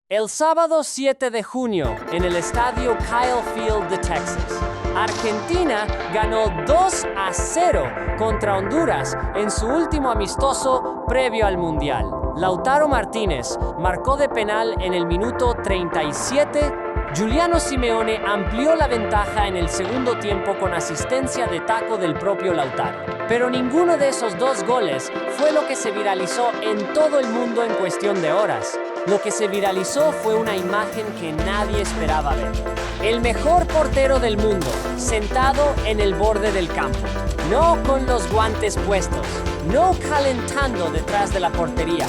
El sábado 7 de junio, en el estadio Kyle Field de Texas, Argentina ganó 2-0 contra Honduras en su último amistoso previo al Mundial. Lautaro Martínez marcó de penal en el minuto 37. Giuliano Simeone amplió la ventaja en el segundo tiempo con asistencia de taco del propio Lautaro. Pero ninguno de esos dos goles fue lo que se viralizó en todo el mundo en cuestión de horas. Lo que se viralizó fue una imagen que nadie esperaba ver. El mejor portero del mundo, sentado en el borde del campo. No con los guantes puestos, no calentando detrás de la portería,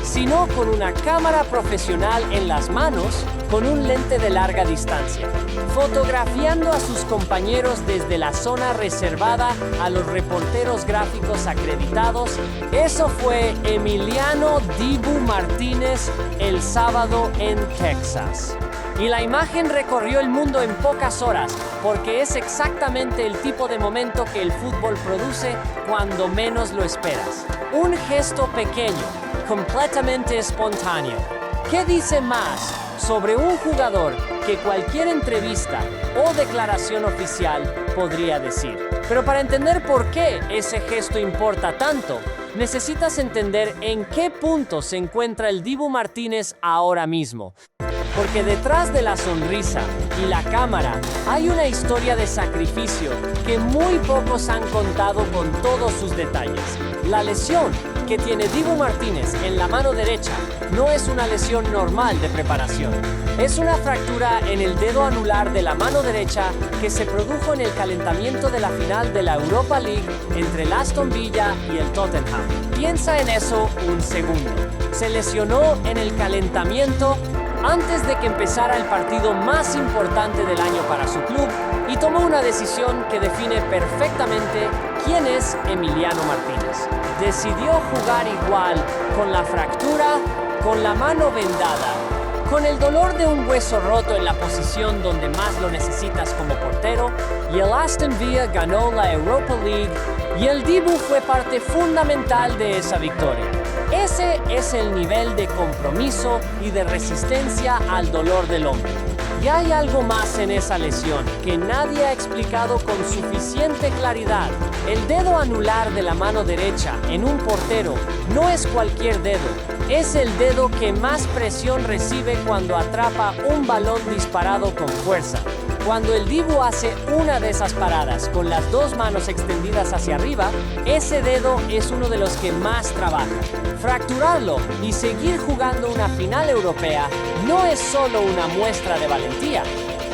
sino con una cámara profesional en las manos, con un lente de larga distancia, fotografiando a sus compañeros desde la zona reservada a los reporteros gráficos acreditados. Eso fue Emiliano Dibu Martínez el sábado en Texas. Y la imagen recorrió el mundo en pocas horas, porque es exactamente el tipo de momento que el fútbol produce cuando menos lo esperas. Un gesto pequeño, completamente espontáneo. ¿Qué dice más sobre un jugador que cualquier entrevista o declaración oficial podría decir? Pero para entender por qué ese gesto importa tanto, necesitas entender en qué punto se encuentra el Dibu Martínez ahora mismo. Porque detrás de la sonrisa y la cámara hay una historia de sacrificio que muy pocos han contado con todos sus detalles. La lesión que tiene Dibu Martínez en la mano derecha no es una lesión normal de preparación. Es una fractura en el dedo anular de la mano derecha que se produjo en el calentamiento de la final de la Europa League entre el Aston Villa y el Tottenham. Piensa en eso un segundo. Se lesionó en el calentamiento antes de que empezara el partido más importante del año para su club y tomó una decisión que define perfectamente quién es Emiliano Martínez. Decidió jugar igual, con la fractura, con la mano vendada, con el dolor de un hueso roto en la posición donde más lo necesitas como portero, y el Aston Villa ganó la Europa League y el Dibu fue parte fundamental de esa victoria. Ese es el nivel de compromiso y de resistencia al dolor del hombre. Y hay algo más en esa lesión que nadie ha explicado con suficiente claridad. El dedo anular de la mano derecha en un portero no es cualquier dedo. Es el dedo que más presión recibe cuando atrapa un balón disparado con fuerza. Cuando el Dibu hace una de esas paradas con las dos manos extendidas hacia arriba, ese dedo es uno de los que más trabaja. Fracturarlo y seguir jugando una final europea no es solo una muestra de valentía.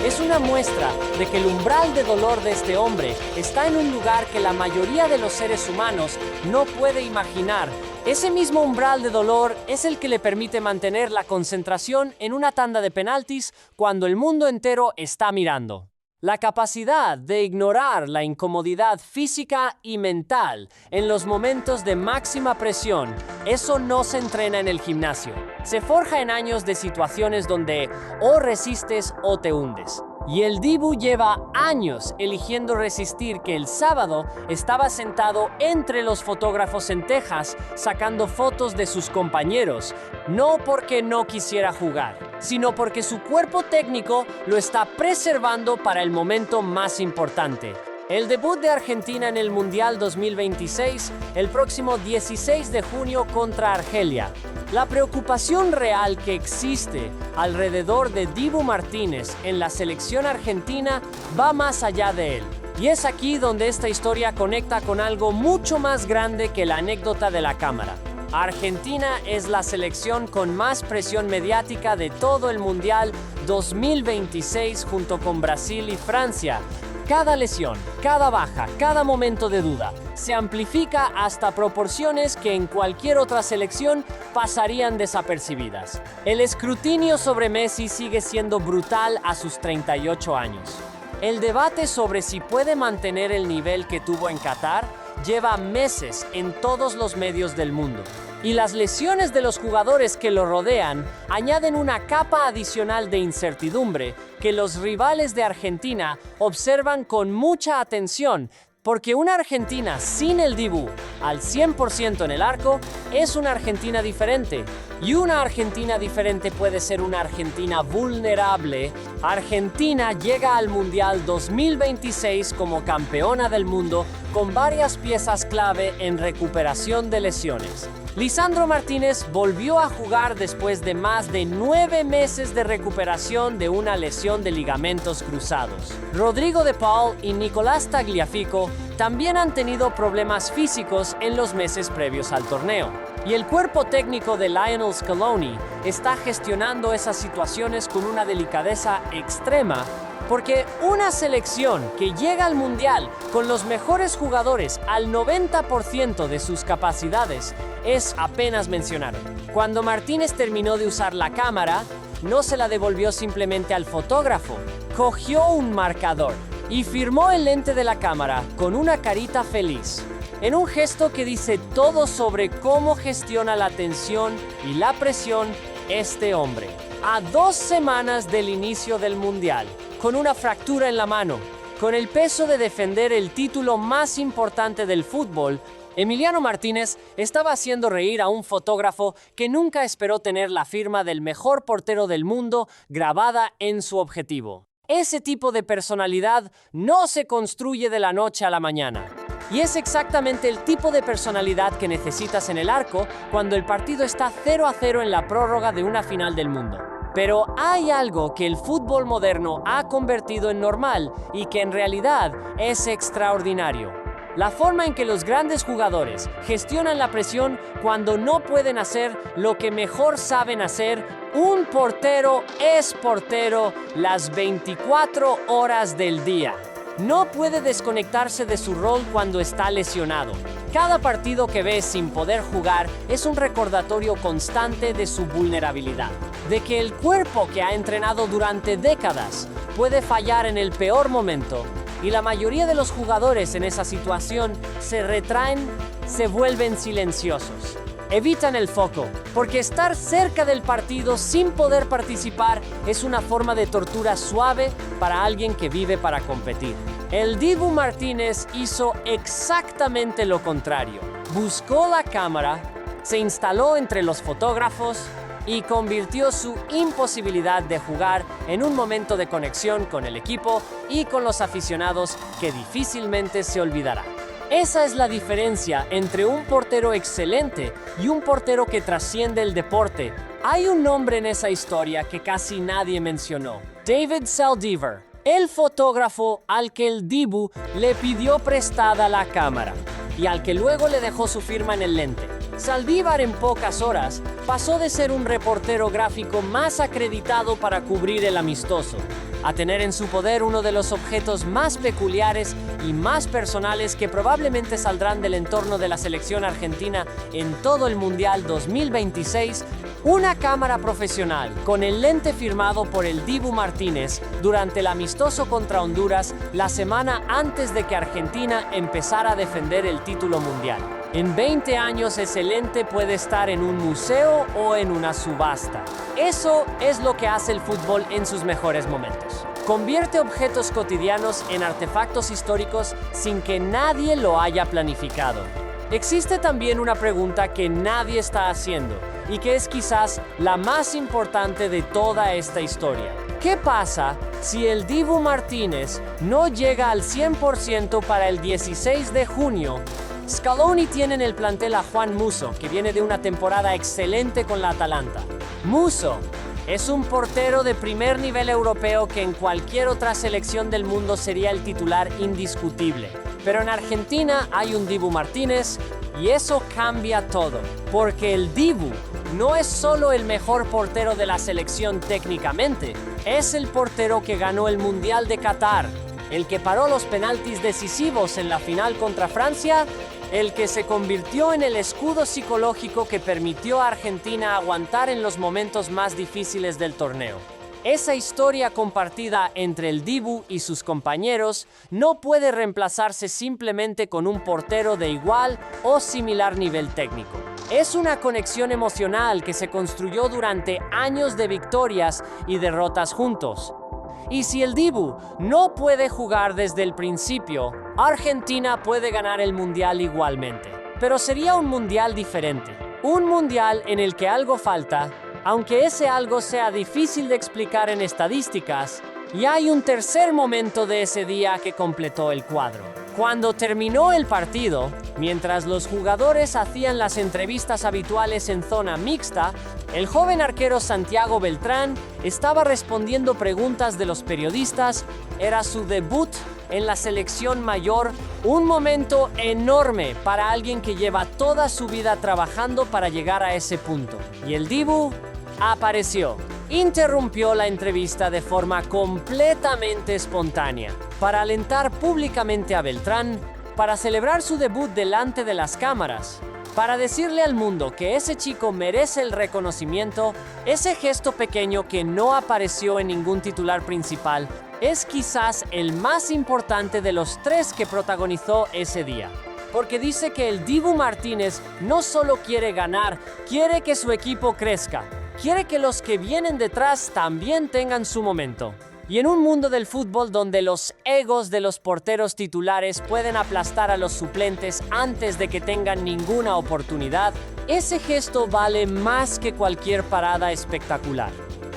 Es una muestra de que el umbral de dolor de este hombre está en un lugar que la mayoría de los seres humanos no puede imaginar. Ese mismo umbral de dolor es el que le permite mantener la concentración en una tanda de penaltis cuando el mundo entero está mirando. La capacidad de ignorar la incomodidad física y mental en los momentos de máxima presión, eso no se entrena en el gimnasio. Se forja en años de situaciones donde o resistes o te hundes. Y el Dibu lleva años eligiendo resistir, que el sábado estaba sentado entre los fotógrafos en Texas sacando fotos de sus compañeros, no porque no quisiera jugar, sino porque su cuerpo técnico lo está preservando para el momento más importante. El debut de Argentina en el Mundial 2026, el próximo 16 de junio contra Argelia. La preocupación real que existe alrededor de Dibu Martínez en la selección argentina va más allá de él. Y es aquí donde esta historia conecta con algo mucho más grande que la anécdota de la cámara. Argentina es la selección con más presión mediática de todo el Mundial 2026 junto con Brasil y Francia. Cada lesión, cada baja, cada momento de duda se amplifica hasta proporciones que en cualquier otra selección pasarían desapercibidas. El escrutinio sobre Messi sigue siendo brutal a sus 38 años. El debate sobre si puede mantener el nivel que tuvo en Qatar lleva meses en todos los medios del mundo. Y las lesiones de los jugadores que lo rodean añaden una capa adicional de incertidumbre que los rivales de Argentina observan con mucha atención, porque una Argentina sin el Dibu al 100% en el arco es una Argentina diferente, Y una Argentina diferente puede ser una Argentina vulnerable. Argentina llega al Mundial 2026 como campeona del mundo con varias piezas clave en recuperación de lesiones. Lisandro Martínez volvió a jugar después de más de 9 meses de recuperación de una lesión de ligamentos cruzados. Rodrigo de Paul y Nicolás Tagliafico también han tenido problemas físicos en los meses previos al torneo. Y el cuerpo técnico de Lionel Scaloni está gestionando esas situaciones con una delicadeza extrema, porque una selección que llega al Mundial con los mejores jugadores al 90% de sus capacidades es apenas mencionar. Cuando Martínez terminó de usar la cámara, no se la devolvió simplemente al fotógrafo, cogió un marcador y firmó el lente de la cámara con una carita feliz, en un gesto que dice todo sobre cómo gestiona la tensión y la presión este hombre. A 2 semanas del inicio del Mundial, con una fractura en la mano, con el peso de defender el título más importante del fútbol, Emiliano Martínez estaba haciendo reír a un fotógrafo que nunca esperó tener la firma del mejor portero del mundo grabada en su objetivo. Ese tipo de personalidad no se construye de la noche a la mañana. Y es exactamente el tipo de personalidad que necesitas en el arco cuando el partido está 0-0 en la prórroga de una final del mundo. Pero hay algo que el fútbol moderno ha convertido en normal y que en realidad es extraordinario. La forma en que los grandes jugadores gestionan la presión cuando no pueden hacer lo que mejor saben hacer. Un portero es portero las 24 horas del día. No puede desconectarse de su rol cuando está lesionado. Cada partido que ve sin poder jugar es un recordatorio constante de su vulnerabilidad, de que el cuerpo que ha entrenado durante décadas puede fallar en el peor momento, y la mayoría de los jugadores en esa situación se retraen, se vuelven silenciosos. Evitan el foco, porque estar cerca del partido sin poder participar es una forma de tortura suave para alguien que vive para competir. El Dibu Martínez hizo exactamente lo contrario. Buscó la cámara, se instaló entre los fotógrafos y convirtió su imposibilidad de jugar en un momento de conexión con el equipo y con los aficionados que difícilmente se olvidará. Esa es la diferencia entre un portero excelente y un portero que trasciende el deporte. Hay un nombre en esa historia que casi nadie mencionó: David Saldívar, el fotógrafo al que el Dibu le pidió prestada la cámara y al que luego le dejó su firma en el lente. Saldívar en pocas horas pasó de ser un reportero gráfico más acreditado para cubrir el amistoso, a tener en su poder uno de los objetos más peculiares y más personales que probablemente saldrán del entorno de la selección argentina en todo el Mundial 2026, una cámara profesional con el lente firmado por el Dibu Martínez durante el amistoso contra Honduras la semana antes de que Argentina empezara a defender el título mundial. En 20 años ese lente puede estar en un museo o en una subasta. Eso es lo que hace el fútbol en sus mejores momentos. Convierte objetos cotidianos en artefactos históricos sin que nadie lo haya planificado. Existe también una pregunta que nadie está haciendo y que es quizás la más importante de toda esta historia. ¿Qué pasa si el Dibu Martínez no llega al 100% para el 16 de junio? Scaloni tiene en el plantel a Juan Musso, que viene de una temporada excelente con la Atalanta. Musso es un portero de primer nivel europeo que en cualquier otra selección del mundo sería el titular indiscutible. Pero en Argentina hay un Dibu Martínez y eso cambia todo, porque el Dibu no es solo el mejor portero de la selección técnicamente, es el portero que ganó el Mundial de Qatar, el que paró los penaltis decisivos en la final contra Francia, el que se convirtió en el escudo psicológico que permitió a Argentina aguantar en los momentos más difíciles del torneo. Esa historia compartida entre el Dibu y sus compañeros no puede reemplazarse simplemente con un portero de igual o similar nivel técnico. Es una conexión emocional que se construyó durante años de victorias y derrotas juntos. Y si el Dibu no puede jugar desde el principio, Argentina puede ganar el Mundial igualmente. Pero sería un Mundial diferente. Un mundial en el que algo falta, aunque ese algo sea difícil de explicar en estadísticas, y hay un tercer momento de ese día que completó el cuadro. Cuando terminó el partido, mientras los jugadores hacían las entrevistas habituales en zona mixta, el joven arquero Santiago Beltrán estaba respondiendo preguntas de los periodistas. Era su debut en la selección mayor, un momento enorme para alguien que lleva toda su vida trabajando para llegar a ese punto. Y el Dibu apareció. Interrumpió la entrevista de forma completamente espontánea para alentar públicamente a Beltrán, para celebrar su debut delante de las cámaras, para decirle al mundo que ese chico merece el reconocimiento. Ese gesto pequeño que no apareció en ningún titular principal es quizás el más importante de los tres que protagonizó ese día. Porque dice que el Dibu Martínez no solo quiere ganar, quiere que su equipo crezca. Quiere que los que vienen detrás también tengan su momento. Y en un mundo del fútbol donde los egos de los porteros titulares pueden aplastar a los suplentes antes de que tengan ninguna oportunidad, ese gesto vale más que cualquier parada espectacular.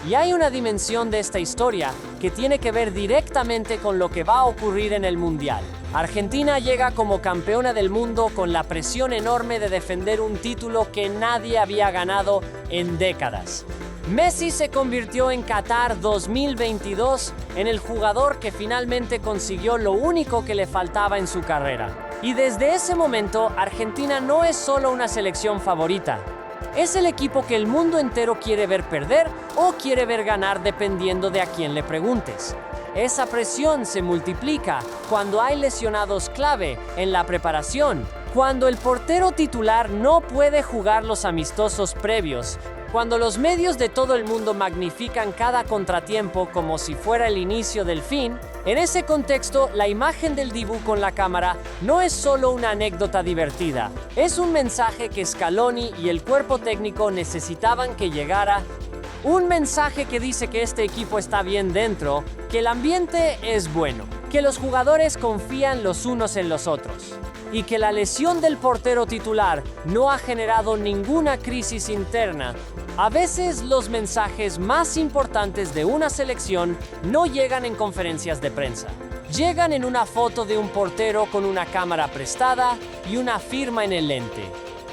Y hay una dimensión de esta historia que tiene que ver directamente con lo que va a ocurrir en el Mundial. Argentina llega como campeona del mundo con la presión enorme de defender un título que nadie había ganado en décadas. Messi se convirtió en Qatar 2022 en el jugador que finalmente consiguió lo único que le faltaba en su carrera. Y desde ese momento, Argentina no es solo una selección favorita. Es el equipo que el mundo entero quiere ver perder o quiere ver ganar dependiendo de a quién le preguntes. Esa presión se multiplica cuando hay lesionados clave en la preparación, cuando el portero titular no puede jugar los amistosos previos, cuando los medios de todo el mundo magnifican cada contratiempo como si fuera el inicio del fin. En ese contexto, la imagen del Dibu con la cámara no es solo una anécdota divertida, es un mensaje que Scaloni y el cuerpo técnico necesitaban que llegara. Un mensaje que dice que este equipo está bien dentro, que el ambiente es bueno, que los jugadores confían los unos en los otros y que la lesión del portero titular no ha generado ninguna crisis interna. A veces los mensajes más importantes de una selección no llegan en conferencias de prensa. Llegan en una foto de un portero con una cámara prestada y una firma en el lente.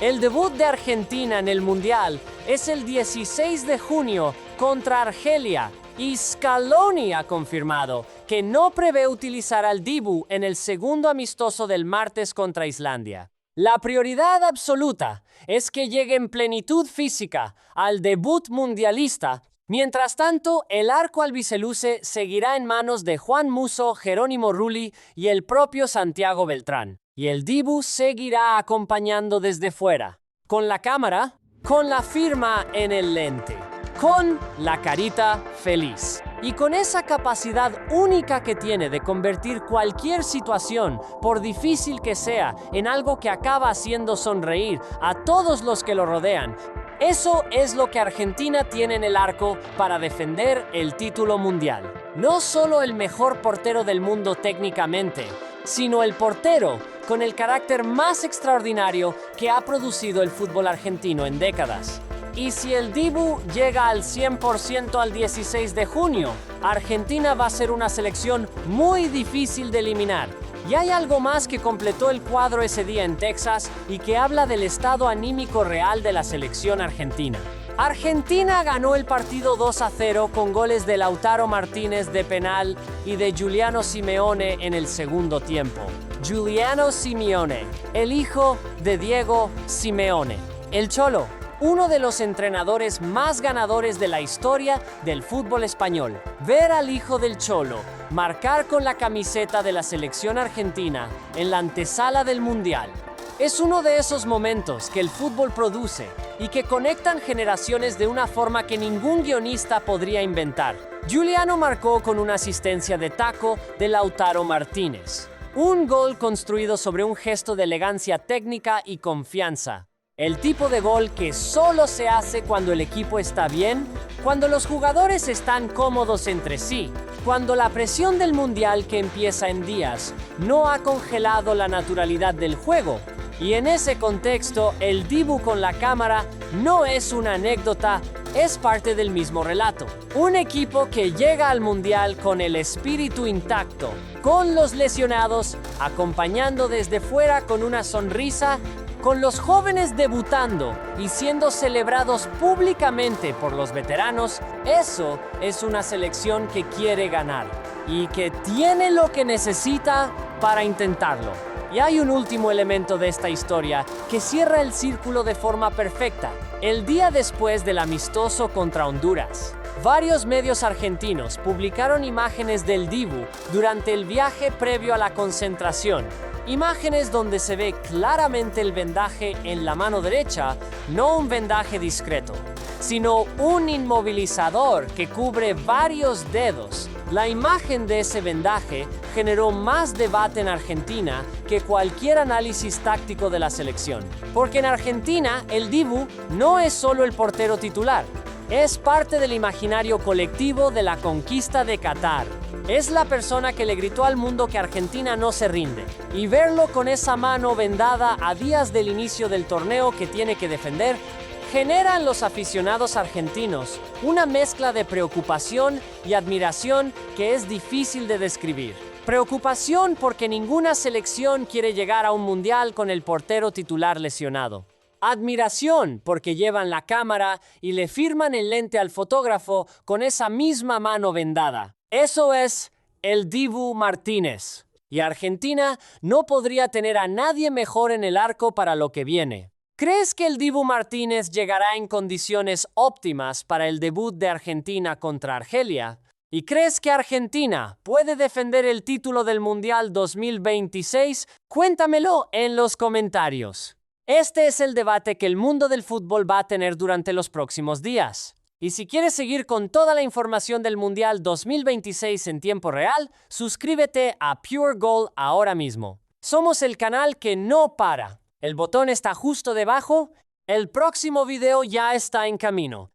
El debut de Argentina en el Mundial es el 16 de junio contra Argelia y Scaloni ha confirmado que no prevé utilizar al Dibu en el segundo amistoso del martes contra Islandia. La prioridad absoluta es que llegue en plenitud física al debut mundialista. Mientras tanto, el arco albiceluce seguirá en manos de Juan Musso, Jerónimo Rulli y el propio Santiago Beltrán. Y el Dibu seguirá acompañando desde fuera, con la cámara, con la firma en el lente, con la carita feliz. Y con esa capacidad única que tiene de convertir cualquier situación, por difícil que sea, en algo que acaba haciendo sonreír a todos los que lo rodean. Eso es lo que Argentina tiene en el arco para defender el título mundial. No solo el mejor portero del mundo técnicamente, sino el portero con el carácter más extraordinario que ha producido el fútbol argentino en décadas. Y si el Dibu llega al 100% al 16 de junio, Argentina va a ser una selección muy difícil de eliminar. Y hay algo más que completó el cuadro ese día en Texas y que habla del estado anímico real de la selección argentina. Argentina ganó el partido 2-0 con goles de Lautaro Martínez de penal y de Giuliano Simeone en el segundo tiempo. Giuliano Simeone, el hijo de Diego Simeone, el Cholo, uno de los entrenadores más ganadores de la historia del fútbol español. Ver al hijo del Cholo marcar con la camiseta de la selección argentina en la antesala del Mundial es uno de esos momentos que el fútbol produce y que conectan generaciones de una forma que ningún guionista podría inventar. Giuliano marcó con una asistencia de taco de Lautaro Martínez. Un gol construido sobre un gesto de elegancia técnica y confianza. El tipo de gol que solo se hace cuando el equipo está bien, cuando los jugadores están cómodos entre sí, cuando la presión del Mundial que empieza en días no ha congelado la naturalidad del juego, Y en ese contexto, el Dibu con la cámara no es una anécdota, es parte del mismo relato. Un equipo que llega al Mundial con el espíritu intacto, con los lesionados, acompañando desde fuera con una sonrisa, con los jóvenes debutando y siendo celebrados públicamente por los veteranos. Eso es una selección que quiere ganar y que tiene lo que necesita para intentarlo. Y hay un último elemento de esta historia que cierra el círculo de forma perfecta. El día después del amistoso contra Honduras, varios medios argentinos publicaron imágenes del Dibu durante el viaje previo a la concentración. Imágenes donde se ve claramente el vendaje en la mano derecha, no un vendaje discreto, sino un inmovilizador que cubre varios dedos. La imagen de ese vendaje generó más debate en Argentina que cualquier análisis táctico de la selección. Porque en Argentina, el Dibu no es solo el portero titular, es parte del imaginario colectivo de la conquista de Qatar. Es la persona que le gritó al mundo que Argentina no se rinde. Y verlo con esa mano vendada a días del inicio del torneo que tiene que defender, genera en los aficionados argentinos una mezcla de preocupación y admiración que es difícil de describir. Preocupación porque ninguna selección quiere llegar a un mundial con el portero titular lesionado. Admiración porque llevan la cámara y le firman el lente al fotógrafo con esa misma mano vendada. Eso es el Dibu Martínez. Y Argentina no podría tener a nadie mejor en el arco para lo que viene. ¿Crees que el Dibu Martínez llegará en condiciones óptimas para el debut de Argentina contra Argelia? ¿Y crees que Argentina puede defender el título del Mundial 2026? Cuéntamelo en los comentarios. Este es el debate que el mundo del fútbol va a tener durante los próximos días. Y si quieres seguir con toda la información del Mundial 2026 en tiempo real, suscríbete a Pure Goal ahora mismo. Somos el canal que no para. El botón está justo debajo. El próximo video ya está en camino.